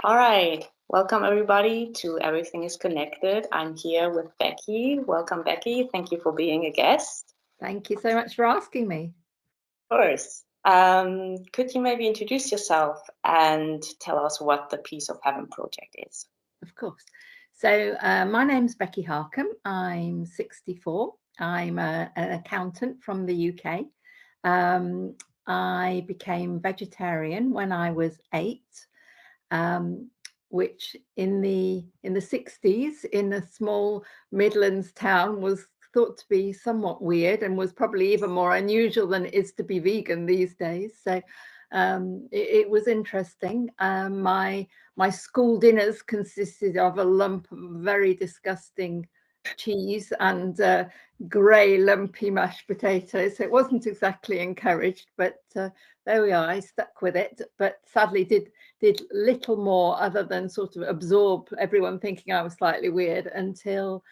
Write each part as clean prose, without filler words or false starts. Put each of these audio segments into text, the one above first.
All right, welcome everybody to Everything is Connected. I'm here with Beccy. Welcome, Beccy. Thank you for being a guest. Thank you so much for asking me. Of course. Could you maybe introduce yourself and tell us what the Piece of Heaven project is? Of course. So my name's Beccy Harkcom. I'm 64. I'm an accountant from the UK. I became vegetarian when I was 8, which in the 60s in a small Midlands town was thought to be somewhat weird and was probably even more unusual than it is to be vegan these days. So it was interesting. My school dinners consisted of a lump of very disgusting cheese and grey lumpy mashed potatoes. So it wasn't exactly encouraged, but there we are. I stuck with it, but sadly did little more other than sort of absorb everyone thinking I was slightly weird until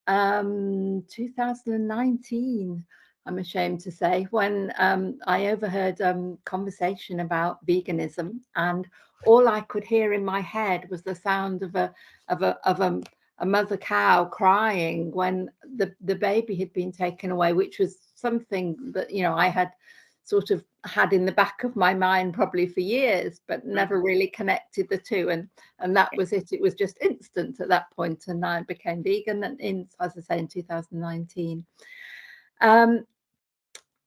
2019. I'm ashamed to say, when I overheard conversation about veganism, and all I could hear in my head was the sound of a mother cow crying when the baby had been taken away, which was something that I had sort of had in the back of my mind probably for years, but never really connected the two. And that was it. It was just instant at that point, and I became vegan as I say, in 2019.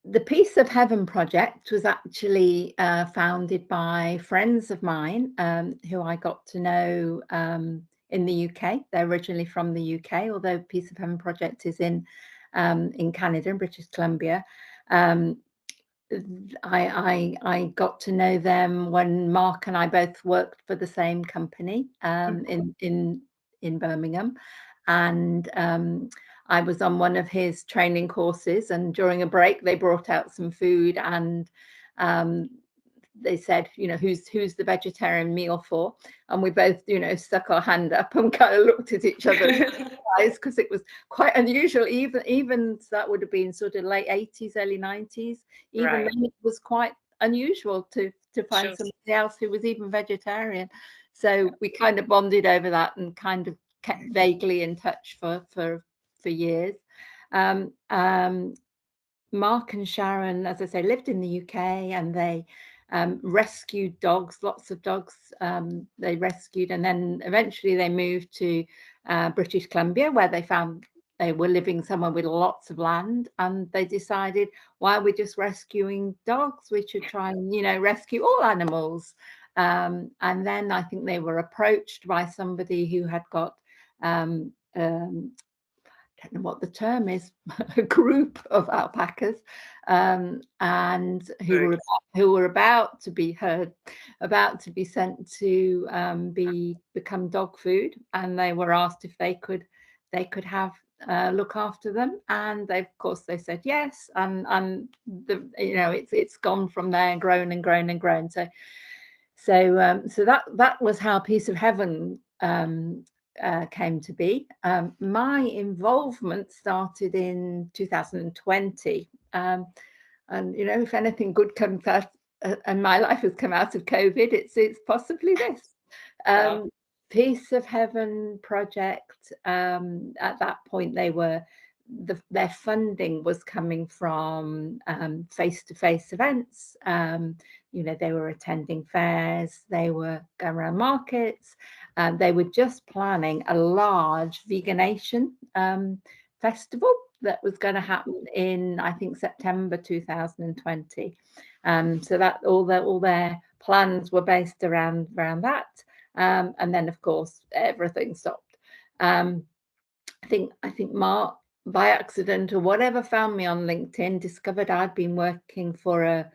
The Piece of Heaven project was actually founded by friends of mine who I got to know in the UK. They're originally from the UK, although Piece of Heaven project is in Canada, in British Columbia. I got to know them when Mark and I both worked for the same company in Birmingham, and I was on one of his training courses, and during a break they brought out some food, and they said, who's the vegetarian meal for? And we both, stuck our hand up and kind of looked at each other because it was quite unusual. Even that would have been sort of late 80s, early 90s. Even then, it was quite unusual to find somebody else who was even vegetarian. So we kind of bonded over that and kind of kept vaguely in touch for years. Mark and Sharon, as I say, lived in the UK, and they rescued dogs, lots of dogs they rescued, and then eventually they moved to British Columbia, where they found they were living somewhere with lots of land, and they decided, why are we just rescuing dogs? We should try and rescue all animals. And then I think they were approached by somebody who had got I don't know what the term is, a group of alpacas, and who were about to be sent to become dog food, and they were asked if they could have look after them, and they said yes, and it's gone from there, grown and grown and grown. So that was how Piece of Heaven came to be. My involvement started in 2020, and if anything good comes out, and my life has come out of COVID, it's possibly this. Piece of Heaven project. At that point, their funding was coming from face-to-face events. They were attending fairs, they were going around markets, they were just planning a large veganation festival that was going to happen in, I think, September 2020. So that all their plans were based around that. And then, of course, everything stopped. I think Mark, by accident or whatever, found me on LinkedIn, discovered I'd been working for a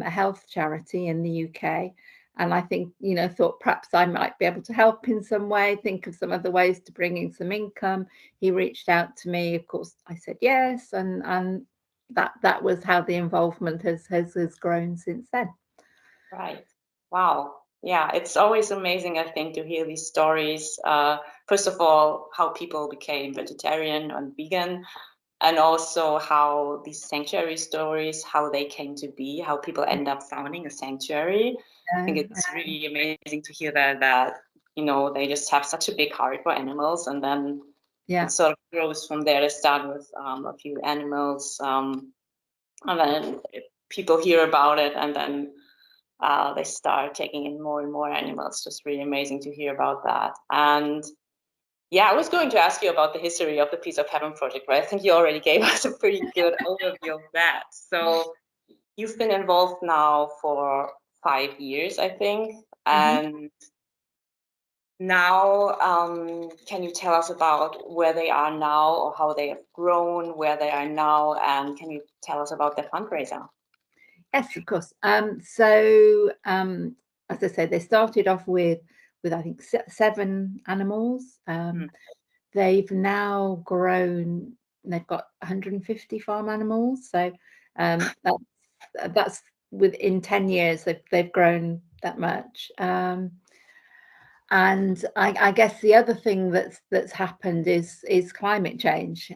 health charity in the UK. And I think, thought perhaps I might be able to help in some way, think of some other ways to bring in some income. He reached out to me. Of course, I said yes. And that was how the involvement has grown since then. Right. Wow. Yeah, it's always amazing, I think, to hear these stories. First of all, how people became vegetarian and vegan, and also how these sanctuary stories, how they came to be, how people end up founding a sanctuary. I think it's really amazing to hear that they just have such a big heart for animals, and then it sort of grows from there. They start with a few animals, and then people hear about it, and then they start taking in more and more animals. Just really amazing to hear about that. And yeah, I was going to ask you about the history of the Piece of Heaven project, but I think you already gave us a pretty good overview of that. So you've been involved now for 5 years, I think. And now, can you tell us about where they are now, or how they have grown, where they are now, and can you tell us about their fundraiser? Yes, of course. So, as I said, they started off with I think 7 animals. They've now grown. They've got 150 farm animals. So that's within 10 years they've grown that much. And I guess the other thing that's happened is climate change.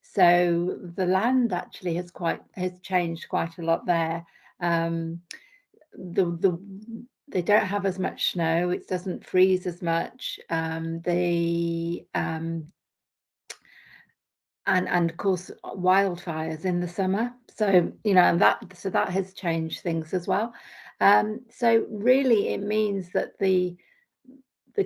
So the land actually has changed quite a lot there. They don't have as much snow. It doesn't freeze as much. And of course wildfires in the summer. So and that has changed things as well. So really, it means that the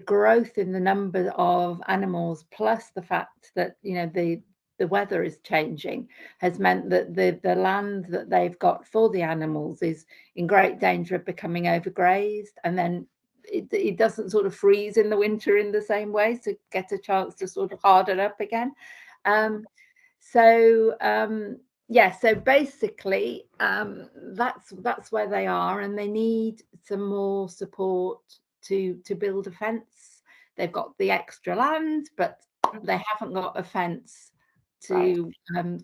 growth in the number of animals, plus the fact that the weather is changing, has meant that the land that they've got for the animals is in great danger of becoming overgrazed, and then it doesn't sort of freeze in the winter in the same way, so get a chance to sort of harden up again. Yeah, so basically that's where they are, and they need some more support to build a fence. They've got the extra land, but they haven't got a fence to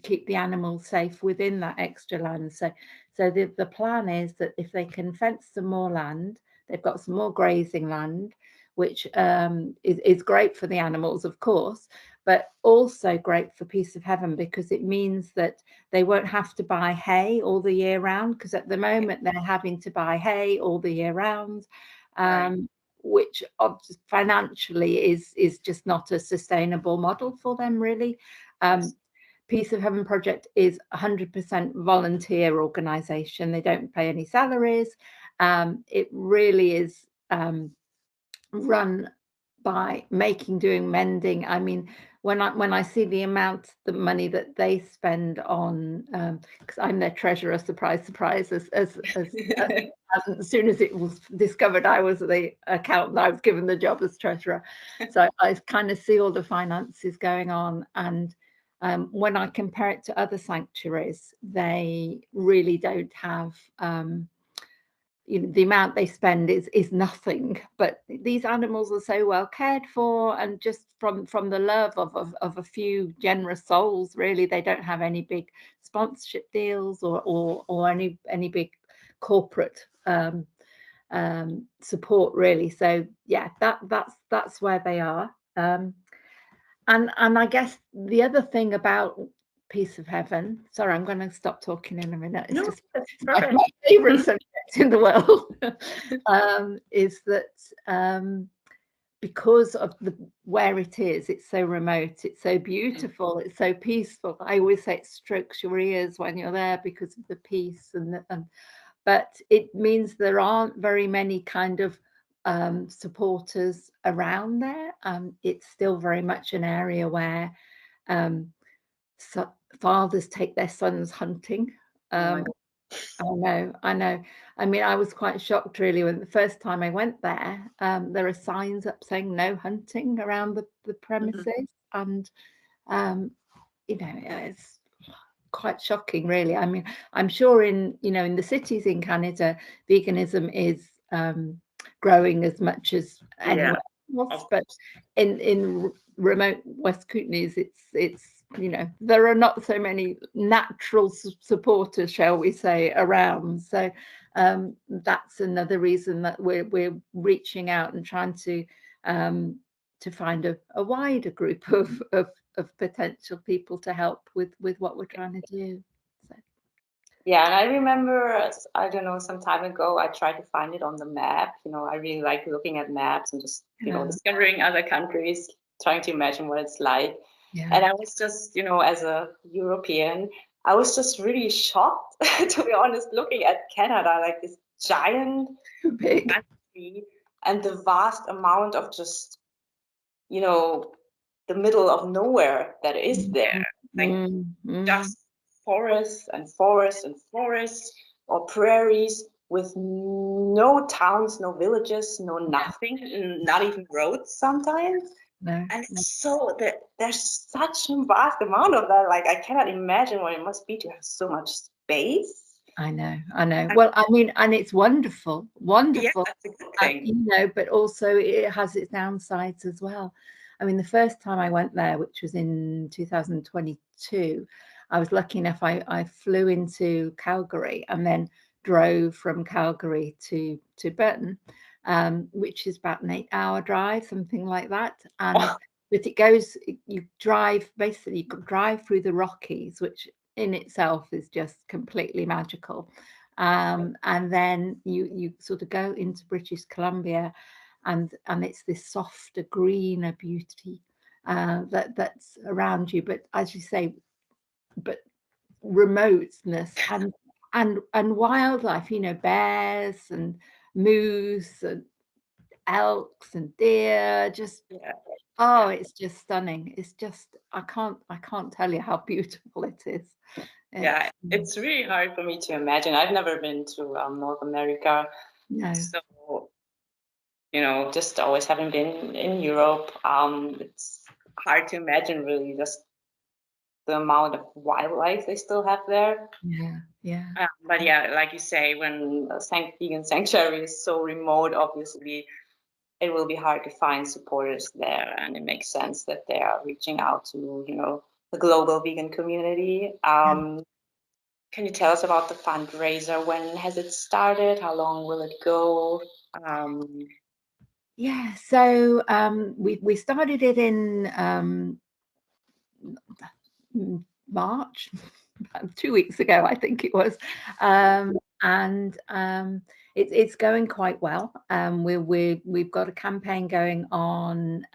keep the animals safe within that extra land. So the plan is that if they can fence some more land, they've got some more grazing land, which is great for the animals, of course, but also great for Piece of Heaven, because it means that they won't have to buy hay all the year round, because at the moment they're having to buy hay all the year round, which financially is just not a sustainable model for them, really. Piece of Heaven project is 100% volunteer organisation. They don't pay any salaries. It really is run by making, doing, mending. I mean, when I see the money that they spend on, because I'm their treasurer, surprise, surprise, as soon as it was discovered I was the accountant, I was given the job as treasurer. So I kind of see all the finances going on, and when I compare it to other sanctuaries, they really don't have the amount they spend is nothing, but these animals are so well cared for, and just from the love of a few generous souls, really. They don't have any big sponsorship deals or any big corporate support, really. So yeah, that's where they are. And I guess the other thing about Piece of Heaven, sorry, I'm going to stop talking in a minute, it's just my favorite subject in the world, is that because of where it is, it's so remote, it's so beautiful, it's so peaceful. I always say it strokes your ears when you're there because of the peace, but it means there aren't very many kind of supporters around there. It's still very much an area where fathers take their sons hunting. I know. I mean, I was quite shocked, really, when the first time I went there. There are signs up saying no hunting around the premises, and it's quite shocking, really. I mean, I'm sure in the cities in Canada, veganism is growing as much as anywhere else, but in remote West Kootenays, it's there are not so many natural supporters, shall we say, around. So that's another reason that we're reaching out and trying to find a wider group of potential people to help with what we're trying to do. So. Yeah, and I remember, I don't know, some time ago, I tried to find it on the map. I really like looking at maps and just, discovering other countries, trying to imagine what it's like. Yeah. And I was just, as a European, I was just really shocked, to be honest, looking at Canada, like this giant big country, and the vast amount of just, the middle of nowhere that is there. Like just forests and forests and forests, or prairies with no towns, no villages, no nothing, not even roads sometimes. No, and it's so that there's such a vast amount of that. Like, I cannot imagine what it must be to have so much space. I know. Well, I mean, and it's wonderful. Yeah, that's a good thing. But also it has its downsides as well. I mean, the first time I went there, which was in 2022, I was lucky enough, I flew into Calgary and then drove from Calgary to Burton, which is about an 8-hour drive, something like that. And but it goes, you drive through the Rockies, which in itself is just completely magical. And then you sort of go into British Columbia, and it's this softer, greener beauty that's around you. But as you say, but remoteness and wildlife, bears and moose and elks and deer, just it's just stunning. It's just, I can't tell you how beautiful it is. It's really hard for me to imagine. I've never been to North America. No. So, just always having been in Europe, it's hard to imagine really just the amount of wildlife they still have there. But yeah, like you say, when a vegan sanctuary is so remote, obviously it will be hard to find supporters there, and it makes sense that they are reaching out to the global vegan community. Can you tell us about the fundraiser? When has it started? How long will it go? So we started it in March, 2 weeks ago, I think it was, and it's going quite well. We've got a campaign going on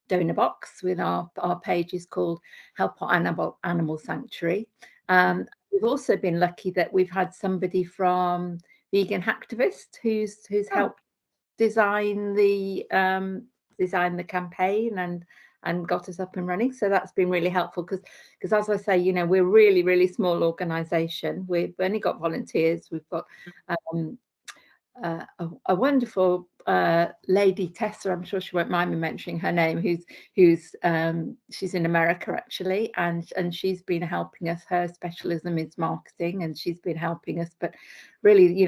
Donor Box with our page is called Help Our Animal Sanctuary. We've also been lucky that we've had somebody from Vegan Hacktivist who's helped design the campaign and got us up and running. So that's been really helpful because as I say, we're really, really small organization. We've only got volunteers. We've got a wonderful lady, Tessa, I'm sure she won't mind me mentioning her name, who's she's in America actually, and she's been helping us. Her specialism is marketing, and she's been helping us. But really,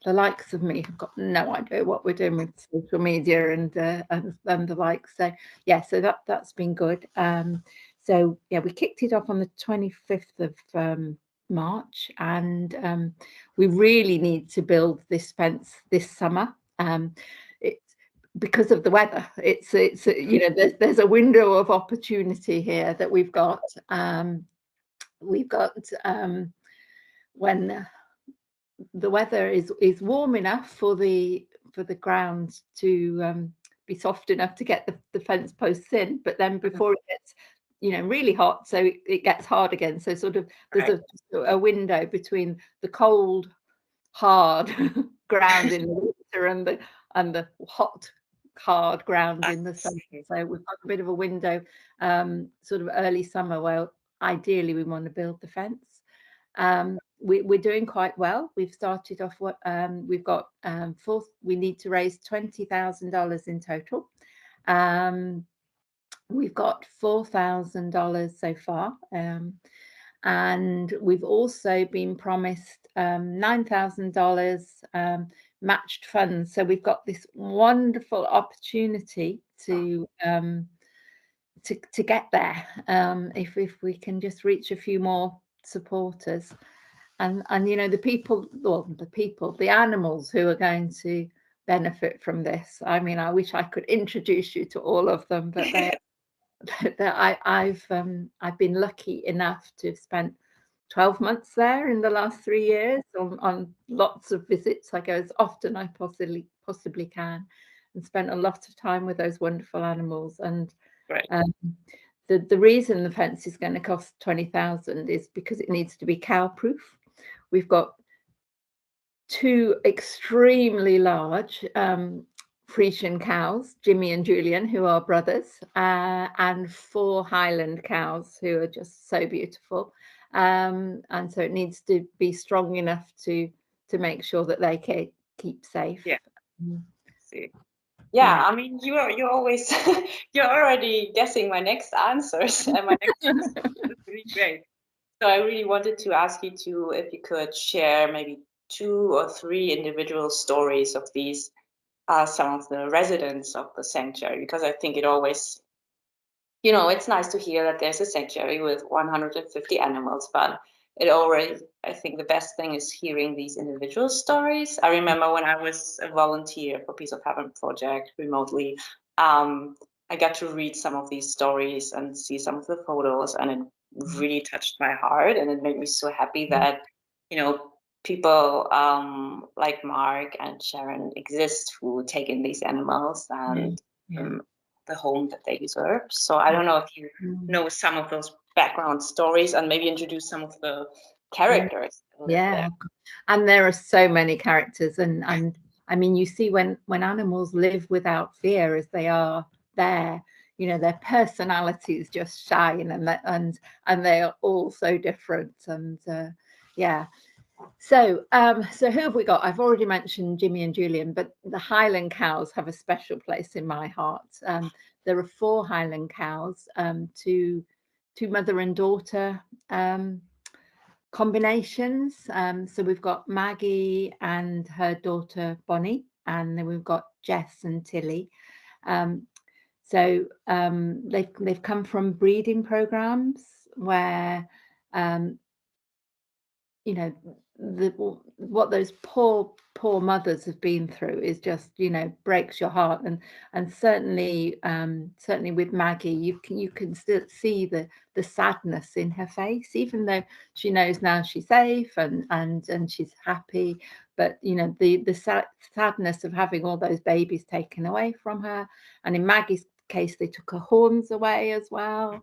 the likes of me have got no idea what we're doing with social media and the likes. So so that's been good. So we kicked it off on the 25th of March, and we really need to build this fence this summer. It's because of the weather. It's there's a window of opportunity here that we've got. When the weather is warm enough for the ground to be soft enough to get the fence posts in, but then before it gets really hot, so it gets hard again. So sort of there's a window between the cold, hard ground in the winter and the hot, hard ground in the summer. So we've got a bit of a window, sort of early summer, where ideally we want to build the fence. We're doing quite well. We've started off what we've got. We need to raise $20,000 in total. We've got $4,000 so far, and we've also been promised $9,000 matched funds. So we've got this wonderful opportunity to get there if we can just reach a few more supporters, and the animals who are going to benefit from this. I mean, I wish I could introduce you to all of them, but I've been lucky enough to have spent 12 months there in the last 3 years on lots of visits. I go as often I possibly can, and spent a lot of time with those wonderful animals. And the reason the fence is going to cost 20,000 is because it needs to be cow proof. We've got 2 extremely large Frisian cows, Jimmy and Julian, who are brothers, and 4 Highland cows who are just so beautiful. And so it needs to be strong enough to make sure that they keep safe. Yeah. See. Yeah, I mean, you're always you're already guessing my next answers, and my next answer is really great. So I really wanted to ask you if you could share maybe 2 or 3 individual stories of these some of the residents of the sanctuary, because I think it always, it's nice to hear that there's a sanctuary with 150 animals, but I think the best thing is hearing these individual stories. I remember when I was a volunteer for Piece of Heaven project remotely, I got to read some of these stories and see some of the photos, and it really touched my heart, and it made me so happy that, people like Mark and Sharon exist who take in these animals and the home that they deserve. So I don't know if you know some of those background stories, and maybe introduce some of the characters. Yeah, and there are so many characters, and I mean, you see when animals live without fear as they are there, their personalities just shine, and they are all so different. And yeah. So who have we got? I've already mentioned Jimmy and Julian, but the Highland cows have a special place in my heart. There are 4 Highland cows, 2 mother and daughter combinations. So we've got Maggie and her daughter Bonnie, and then we've got Jess and Tilly. So they've come from breeding programs where what those poor mothers have been through is just breaks your heart. And certainly with Maggie, you can still see the sadness in her face, even though she knows now she's safe and she's happy. But the sadness of having all those babies taken away from her, and in Maggie's case they took her horns away as well.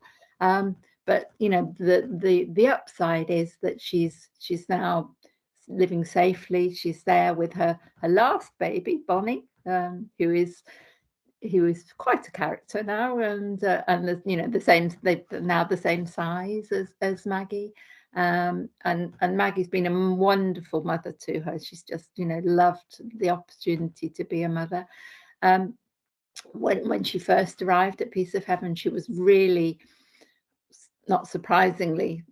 But the upside is that she's now living safely. She's there with her last baby, Bonnie, who is quite a character now, and the same. They're now the same size as Maggie, and Maggie's been a wonderful mother to her. She's just loved the opportunity to be a mother. When she first arrived at Piece of Heaven, she was really, not surprisingly,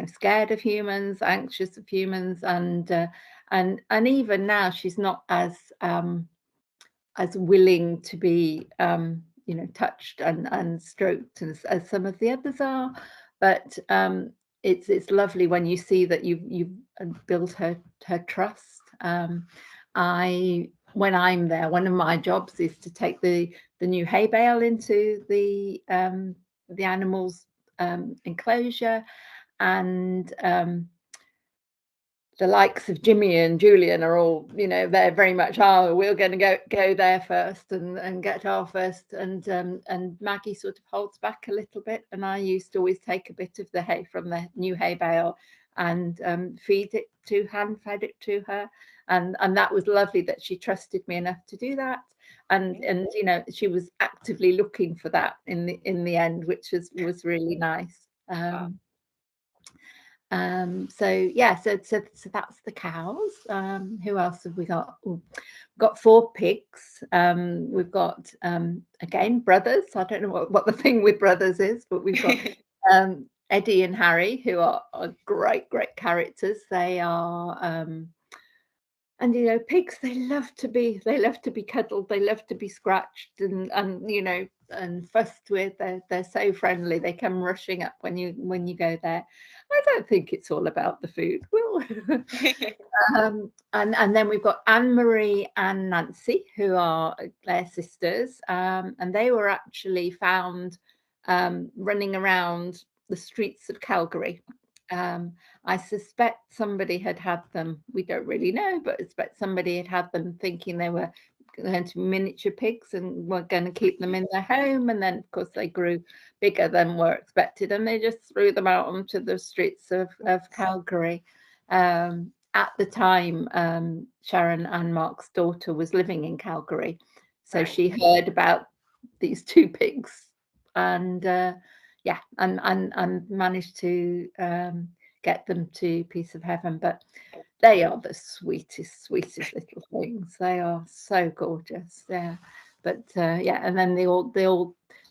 scared of humans, anxious of humans, and even now she's not as willing to be touched and stroked as some of the others are. But it's lovely when you see that you've built her trust. When I'm there, one of my jobs is to take the new hay bale into the animals enclosure, and the likes of Jimmy and Julian are all, they're very much, we're going to go there first and get our first, and Maggie sort of holds back a little bit, and I used to always take a bit of the hay from the new hay bale and hand fed it to her, and that was lovely that she trusted me enough to do that, and she was actively looking for that in the end, which was really nice. So yeah, so that's the cows. Who else have we got? We've got 4 pigs. We've got again brothers. I don't know what the thing with brothers is, but we've got Eddie and Harry, who are great characters. They are and pigs, they love to be cuddled, they love to be scratched and fussed with. They're so friendly. They come rushing up when you go there. I don't think it's all about the food. And then we've got Anne-Marie and Nancy, who are their sisters, and they were actually found running around the streets of Calgary, I suspect somebody had them. We don't really know, but I suspect somebody had them thinking they were going to be miniature pigs and were going to keep them in their home. And then, of course, they grew bigger than were expected, and they just threw them out onto the streets of Calgary. At the time, Sharon and Mark's daughter was living in Calgary, so she heard about these 2 pigs, and and managed to get them to Piece of Heaven. But they are the sweetest little things. They are so gorgeous. Yeah, but and then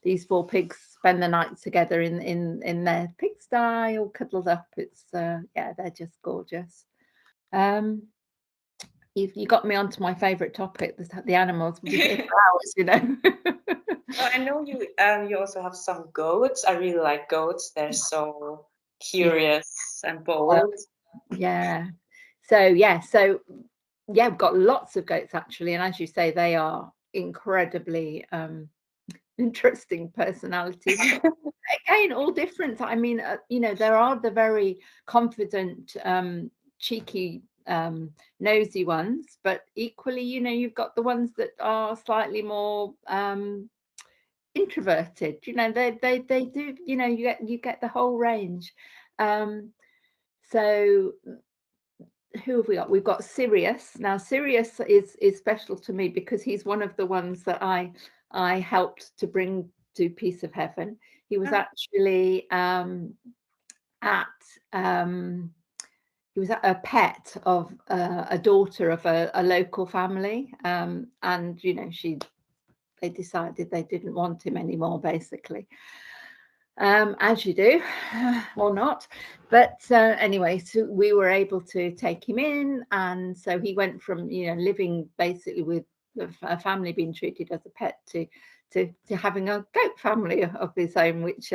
these 4 pigs spend the night together in their pigsty, all cuddled up. It's they're just gorgeous. You got me onto my favorite topic, the animals. We'll be here for hours, you know. Well, I know you also have some goats. I really like goats. They're so curious and bold. So we've got lots of goats actually, and as you say, they are incredibly interesting personalities. Again, all different. I mean, there are the very confident, cheeky, nosy ones, but equally, you've got the ones that are slightly more introverted. They do. You get the whole range. So who have we got? We've got Sirius. Now Sirius is special to me because he's one of the ones that I helped to bring to Piece of Heaven. He was actually he was a pet of a daughter of a local family, and they decided they didn't want him anymore, basically. As you do, or not. But anyway, so we were able to take him in, and so he went from living basically with a family being treated as a pet to having a goat family of his own, which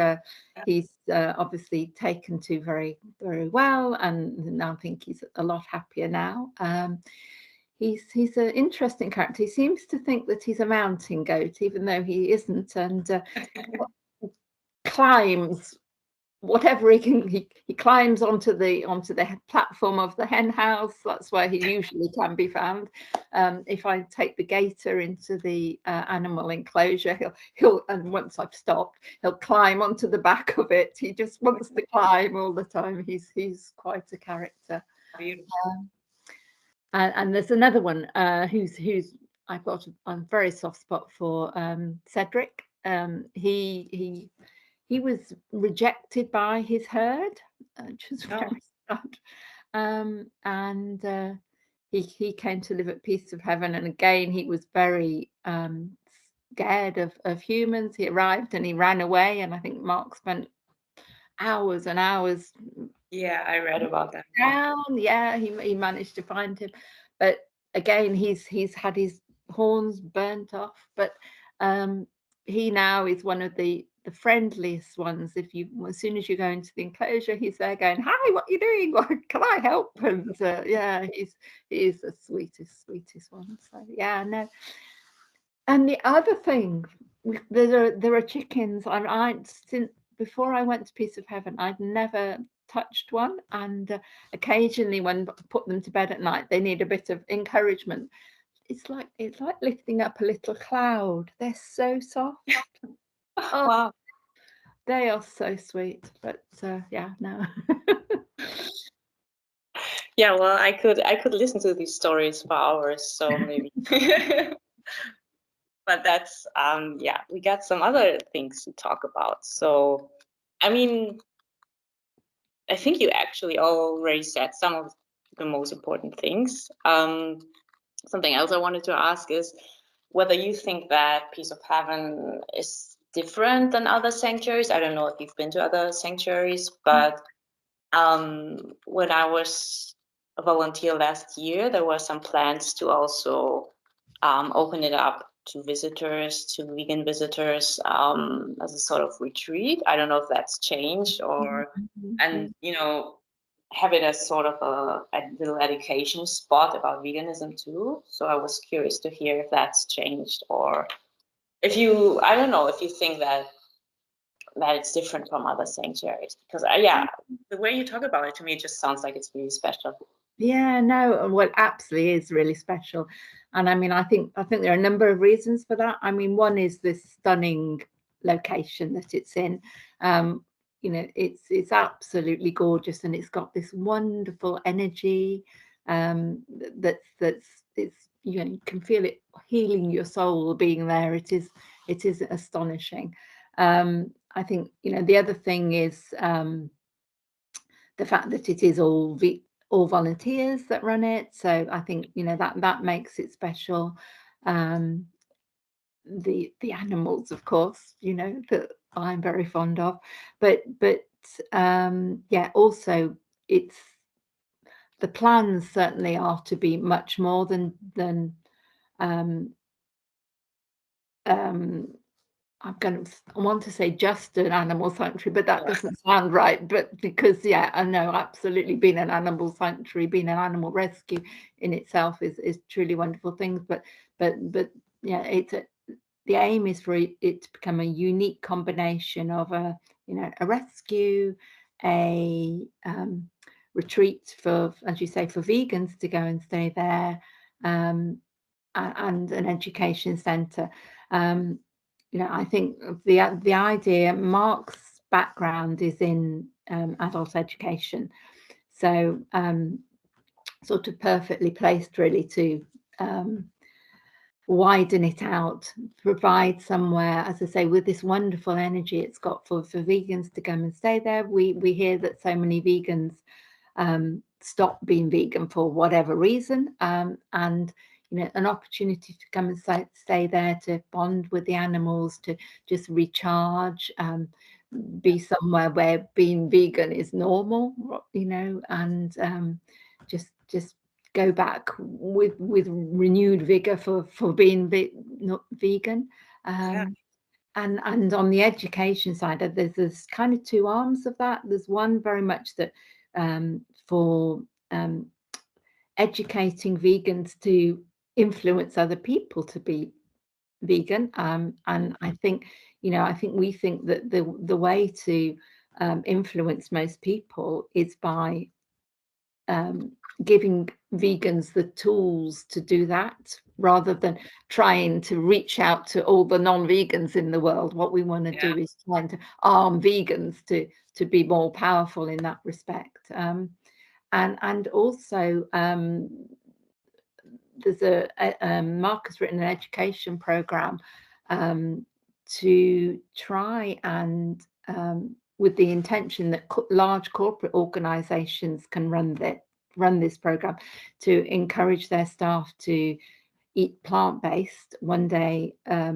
he's obviously taken to very, very well, and now I think he's a lot happier now. He's an interesting character. He seems to think that he's a mountain goat, even though he isn't, and climbs whatever he can. He climbs onto the platform of the hen house. That's where he usually can be found. If I take the gator into the animal enclosure, he'll and once I've stopped, he'll climb onto the back of it. He just wants to climb all the time. He's quite a character. And there's another one who's I've got a very soft spot for, Cedric. He was rejected by his herd, which was very sad. And he came to live at Piece of Heaven, and again he was very scared of humans. He arrived and he ran away, and I think Mark spent hours and hours. Yeah, I read about that. Yeah, he managed to find him, but again he's had his horns burnt off. But he now is one of the friendliest ones. As soon as you go into the enclosure, he's there going, "Hi, what are you doing? What can I help?" And he's the sweetest one. So no. And the other thing, there are chickens. Since before I went to Piece of Heaven, I'd never touched one, and occasionally when I put them to bed at night, they need a bit of encouragement. It's like lifting up a little cloud. They're so soft. Oh, wow, they are so sweet. But no. Yeah, well, I could listen to these stories for hours, so maybe. But that's we got some other things to talk about. So, I mean, I think you actually already said some of the most important things. Something else I wanted to ask is whether you think that Piece of Heaven is different than other sanctuaries. I don't know if you've been to other sanctuaries, but when I was a volunteer last year, there were some plans to also open it up to visitors, to vegan visitors, as a sort of retreat. I don't know if that's changed and have it as sort of a little education spot about veganism too. So I was curious to hear if that's changed, or if I don't know, if you think that that it's different from other sanctuaries, because yeah, the way you talk about it, to me, it just sounds like it's really special. Yeah, no, well, absolutely is really special. And I mean, I think there are a number of reasons for that. I mean, one is this stunning location that it's in. You know, it's absolutely gorgeous, and it's got this wonderful energy. That's it's, you know, you can feel it healing your soul being there. It is astonishing. I think, you know, the other thing is the fact that it is all volunteers that run it. So I think, you know, that makes it special. The animals, of course, you know, that I'm very fond of, but yeah, also it's, the plans certainly are to be much more than I want to say just an animal sanctuary, but that doesn't sound right. But because, yeah, I know absolutely being an animal sanctuary, being an animal rescue in itself is truly wonderful things. But yeah, the aim is for it to become a unique combination of a, you know, a rescue, a retreat for, as you say, for vegans to go and stay there, and an education centre. You know, I think the idea, Mark's background is in adult education, so sort of perfectly placed really to widen it out, provide somewhere, as I say, with this wonderful energy it's got for vegans to come and stay there. We hear that so many vegans stop being vegan for whatever reason, and you know, an opportunity to come and stay there, to bond with the animals, to just recharge, be somewhere where being vegan is normal, you know, and just go back with renewed vigor for being not vegan. And on the education side, there's kind of two arms of that. There's one very much that for educating vegans to influence other people to be vegan, and I think, you know, I think we think that the way to influence most people is by giving vegans the tools to do that, rather than trying to reach out to all the non-vegans in the world. What we want to do is trying to arm vegans to be more powerful in that respect. And also there's Mark has written an education program to try and with the intention that large corporate organizations can run this program, to encourage their staff to eat plant-based one day a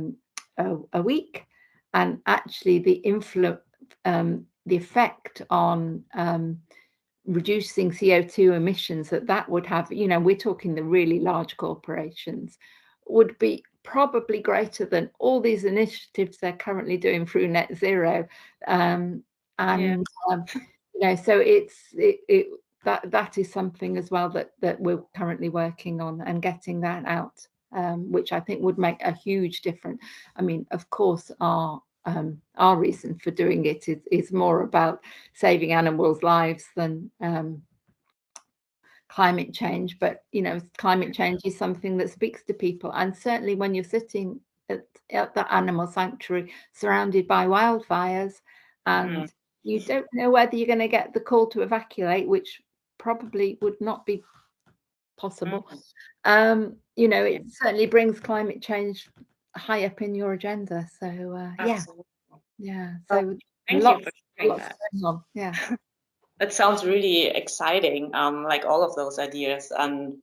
week, and actually the effect on reducing CO2 emissions that would have, you know, we're talking the really large corporations, would be probably greater than all these initiatives they're currently doing through net zero. You know, so that is something as well that we're currently working on, and getting that out, which I think would make a huge difference. I mean, of course, our reason for doing it is more about saving animals' lives than climate change. But, you know, climate change is something that speaks to people. And certainly when you're sitting at the animal sanctuary surrounded by wildfires, and you don't know whether you're going to get the call to evacuate, which probably would not be possible. You know, it certainly brings climate change high up in your agenda. So yeah. So thank you for sharing that. Yeah. That sounds really exciting. Like all of those ideas, and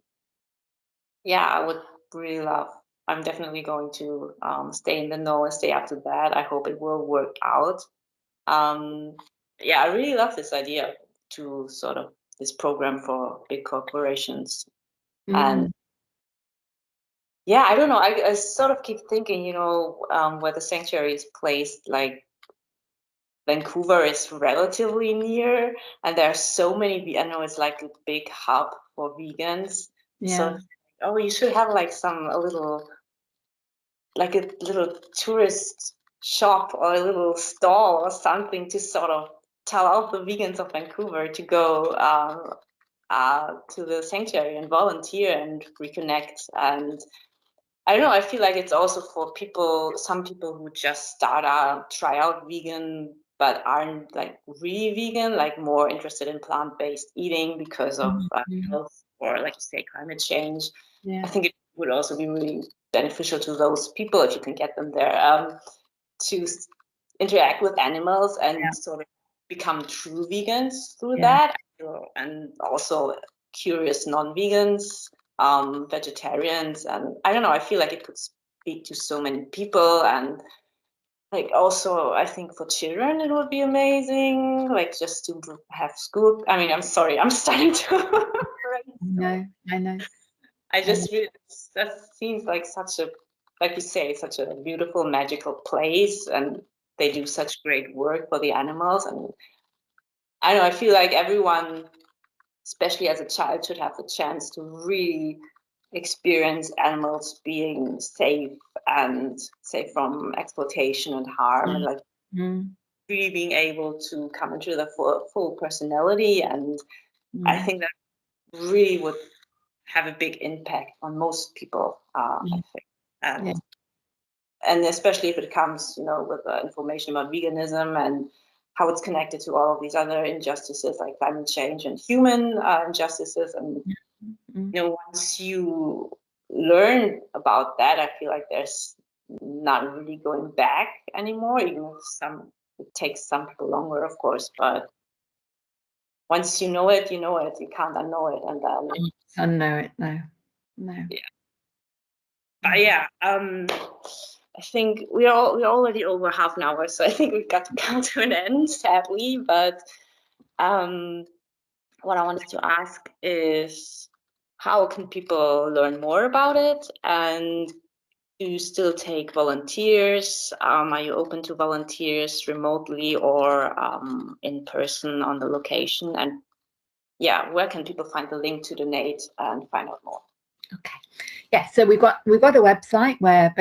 yeah, I would really love. I'm definitely going to stay in the know and stay up to that. I hope it will work out. Yeah, I really love this idea to sort of this program for big corporations. And yeah, I don't know. I sort of keep thinking, you know, where the sanctuary is placed, like Vancouver is relatively near, and there are so many. I know it's like a big hub for vegans. Yeah. So, you should have like a little tourist shop or a little stall or something to sort of tell all the vegans of Vancouver to go to the sanctuary and volunteer and reconnect. And I don't know, I feel like it's also for some people who just try out vegan, but aren't like really vegan, like more interested in plant-based eating because of health or, like you say, climate change. I think it would also be really beneficial to those people if you can get them there to interact with animals and sort of become true vegans through that, and also curious non-vegans, vegetarians, and I don't know, I feel like it could speak to so many people. And like also I think for children it would be amazing, like just to have school. I mean, I'm sorry, I'm starting to No, I know. I just really, that seems like such a, like you say, such a beautiful, magical place, and they do such great work for the animals. And I don't know, I feel like everyone, especially as a child, should have the chance to really experience animals being safe and safe from exploitation and harm, and like really being able to come into their full personality. And I think that really would have a big impact on most people, I think. And especially if it comes, with information about veganism and how it's connected to all of these other injustices like climate change and human injustices. And once you learn about that, I feel like there's not really going back anymore, even if it takes some people longer, of course, but once you know it, you know it. You can't unknow it. And then unknow it, no. Yeah. But yeah, I think we're already over half an hour, so I think we've got to come to an end, sadly. But what I wanted to ask is, how can people learn more about it? And do you still take volunteers? Are you open to volunteers remotely or in person on the location? And yeah, where can people find the link to donate and find out more? Okay. Yeah, so we've got a website where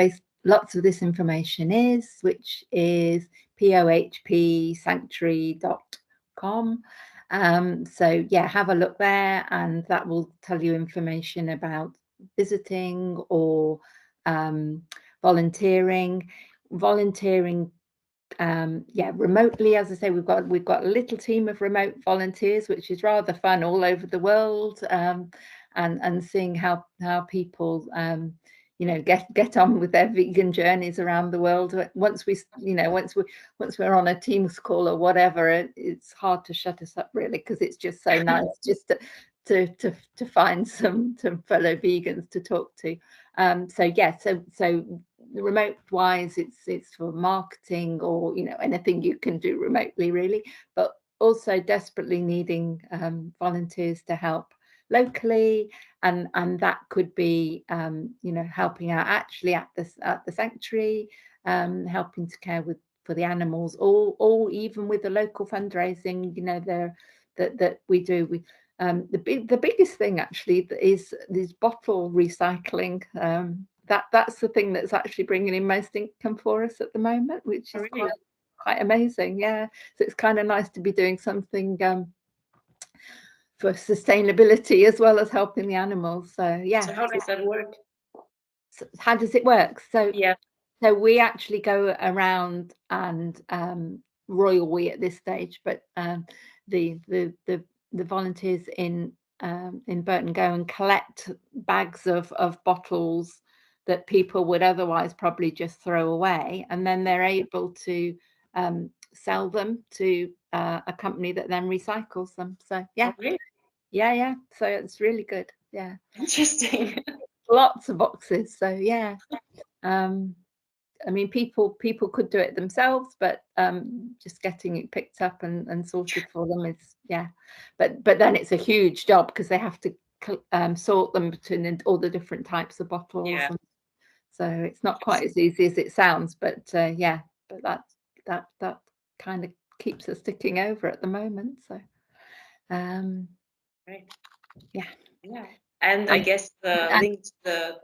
lots of this information is, which is pohpsanctuary.com. So yeah, have a look there, and that will tell you information about visiting or volunteering. Remotely, as I say, we've got a little team of remote volunteers, which is rather fun, all over the world, and seeing how people get on with their vegan journeys around the world. Once we're on a Teams call or whatever, it's hard to shut us up, really, because it's just so nice just to find some fellow vegans to talk to. So remote wise, it's for marketing or anything you can do remotely, really, but also desperately needing volunteers to help locally, and that could be helping out actually at the sanctuary, helping to care for the animals, or even with the local fundraising that we do. The biggest thing actually is bottle recycling. That's the thing that's actually bringing in most income for us at the moment, which is quite amazing. Yeah, so it's kind of nice to be doing something for sustainability as well as helping the animals. So yeah. So how does that work? So how does it work? So yeah. So we actually go around and royal we at this stage, but the volunteers in Burton go and collect bags of bottles that people would otherwise probably just throw away, and then they're able to sell them to a company that then recycles them. So yeah. Oh, really? Yeah. So it's really good. Yeah. Interesting. Lots of boxes. So yeah. I mean, people could do it themselves, but just getting it picked up and sorted for them is, yeah. But then it's a huge job because they have to sort them between all the different types of bottles. Yeah. So it's not quite as easy as it sounds, but yeah. But that kind of keeps us ticking over at the moment. So, right. Yeah. And I guess the link to the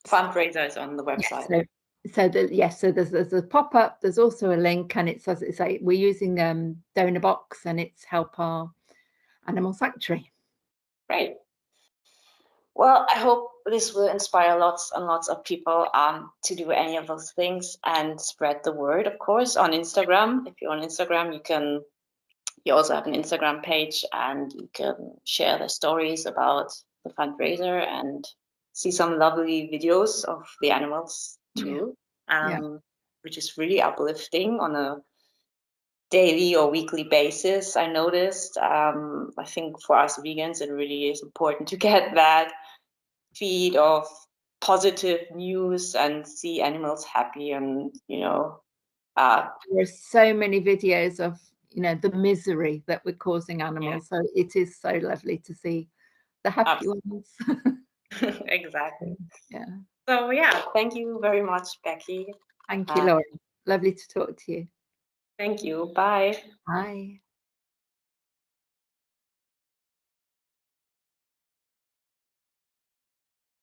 fundraiser is on the website. Yes, So yes, so there's a pop-up, there's also a link, and it says, it's like we're using donor box, and it's Help Our Animal Sanctuary. Great. Well, I hope this will inspire lots and lots of people to do any of those things and spread the word, of course, on Instagram. If you're on Instagram, you also have an Instagram page, and you can share the stories about the fundraiser and see some lovely videos of the animals too, which is really uplifting on a daily or weekly basis. I noticed. I think for us vegans, it really is important to get that feed of positive news and see animals happy, and there are so many videos of the misery that we're causing animals, so it is so lovely to see the happy ones. Exactly. Yeah. So thank you very much, Beccy. Thank you, Laura. Lovely to talk to you. Thank you. Bye. Bye.